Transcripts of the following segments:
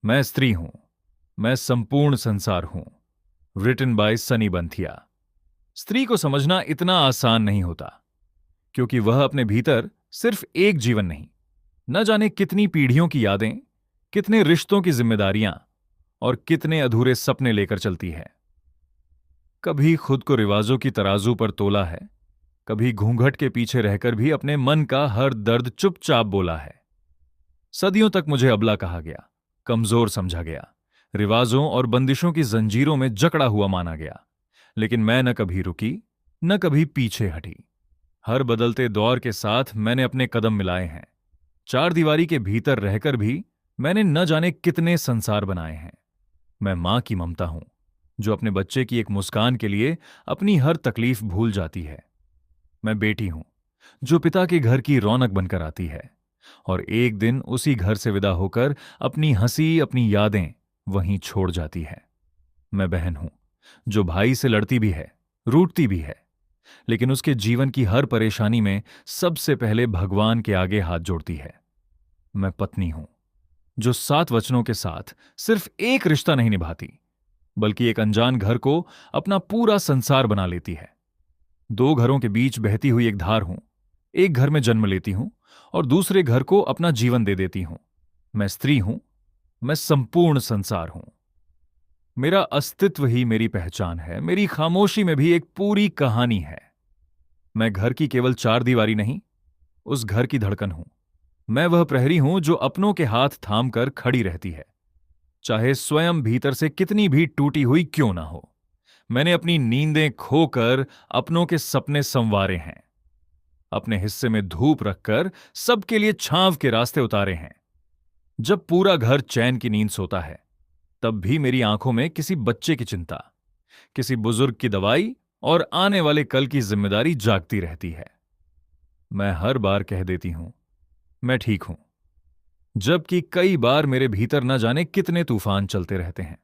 मैं स्त्री हूं। मैं संपूर्ण संसार हूं। Written by Sunny Banthia. स्त्री को समझना इतना आसान नहीं होता, क्योंकि वह अपने भीतर सिर्फ एक जीवन नहीं, न जाने कितनी पीढ़ियों की यादें, कितने रिश्तों की जिम्मेदारियां और कितने अधूरे सपने लेकर चलती है। कभी खुद को रिवाजों की तराजू पर तोला है, कभी घूंघट के पीछे रहकर भी अपने मन का हर दर्द चुपचाप बोला है। सदियों तक मुझे अबला कहा गया, कमजोर समझा गया, रिवाजों और बंदिशों की जंजीरों में जकड़ा हुआ माना गया। लेकिन मैं न कभी रुकी, न कभी पीछे हटी। हर बदलते दौर के साथ मैंने अपने कदम मिलाए हैं। चार दीवारी के भीतर रहकर भी मैंने न जाने कितने संसार बनाए हैं। मैं मां की ममता हूं, जो अपने बच्चे की एक मुस्कान के लिए अपनी हर तकलीफ भूल जाती है। मैं बेटी हूं, जो पिता के घर की रौनक बनकर आती है और एक दिन उसी घर से विदा होकर अपनी हंसी, अपनी यादें वहीं छोड़ जाती है। मैं बहन हूं, जो भाई से लड़ती भी है, रूठती भी है, लेकिन उसके जीवन की हर परेशानी में सबसे पहले भगवान के आगे हाथ जोड़ती है। मैं पत्नी हूं, जो 7 वचनों के साथ सिर्फ एक रिश्ता नहीं निभाती, बल्कि एक अनजान घर को अपना पूरा संसार बना लेती है। 2 घरों के बीच बहती हुई एक धार हूं। एक घर में जन्म लेती हूं और दूसरे घर को अपना जीवन दे देती हूं। मैं स्त्री हूं। मैं संपूर्ण संसार हूं। मेरा अस्तित्व ही मेरी पहचान है। मेरी खामोशी में भी एक पूरी कहानी है। मैं घर की केवल चार दीवारी नहीं, उस घर की धड़कन हूं। मैं वह प्रहरी हूं जो अपनों के हाथ थाम कर खड़ी रहती है, चाहे स्वयं भीतर से कितनी भी टूटी हुई क्यों ना हो। मैंने अपनी नींदें खोकर अपनों के सपने संवारे हैं, अपने हिस्से में धूप रखकर सबके लिए छांव के रास्ते उतारे हैं। जब पूरा घर चैन की नींद सोता है, तब भी मेरी आंखों में किसी बच्चे की चिंता, किसी बुजुर्ग की दवाई और आने वाले कल की जिम्मेदारी जागती रहती है। मैं हर बार कह देती हूं, मैं ठीक हूं, जबकि कई बार मेरे भीतर न जाने कितने तूफान चलते रहते हैं।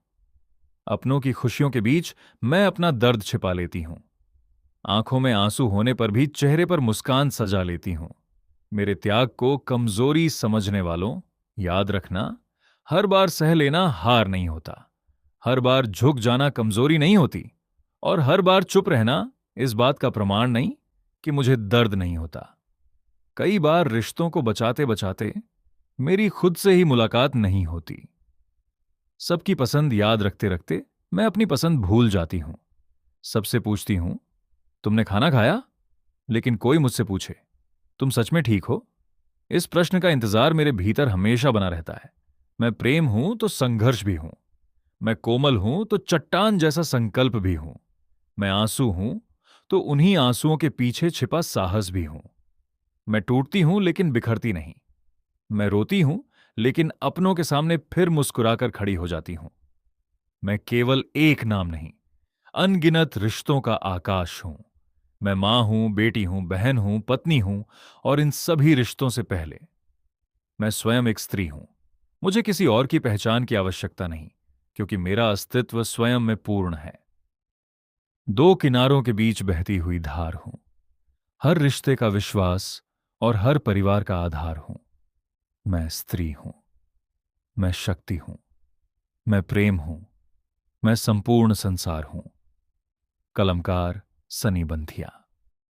अपनों की खुशियों के बीच मैं अपना दर्द छिपा लेती हूं। आंखों में आंसू होने पर भी चेहरे पर मुस्कान सजा लेती हूं। मेरे त्याग को कमजोरी समझने वालों, याद रखना, हर बार सह लेना हार नहीं होता। हर बार झुक जाना कमजोरी नहीं होती और हर बार चुप रहना इस बात का प्रमाण नहीं कि मुझे दर्द नहीं होता। कई बार रिश्तों को बचाते बचाते मेरी खुद से ही मुलाकात नहीं होती। सबकी पसंद याद रखते रखते मैं अपनी पसंद भूल जाती हूं। सबसे पूछती हूं, तुमने खाना खाया? लेकिन कोई मुझसे पूछे, तुम सच में ठीक हो? इस प्रश्न का इंतजार मेरे भीतर हमेशा बना रहता है। मैं प्रेम हूं तो संघर्ष भी हूं। मैं कोमल हूं तो चट्टान जैसा संकल्प भी हूं। मैं आंसू हूं तो उन्हीं आंसुओं के पीछे छिपा साहस भी हूं। मैं टूटती हूं लेकिन बिखरती नहीं। मैं रोती हूं लेकिन अपनों के सामने फिर मुस्कुराकर खड़ी हो जाती हूं। मैं केवल एक नाम नहीं, अनगिनत रिश्तों का आकाश हूं। मैं मां हूं, बेटी हूं, बहन हूं, पत्नी हूं और इन सभी रिश्तों से पहले मैं स्वयं एक स्त्री हूं। मुझे किसी और की पहचान की आवश्यकता नहीं, क्योंकि मेरा अस्तित्व स्वयं में पूर्ण है। 2 किनारों के बीच बहती हुई धार हूं। हर रिश्ते का विश्वास और हर परिवार का आधार हूं। मैं स्त्री हूं। मैं शक्ति हूं। मैं प्रेम हूं। मैं संपूर्ण संसार हूं। कलमकार सनी बंथिया।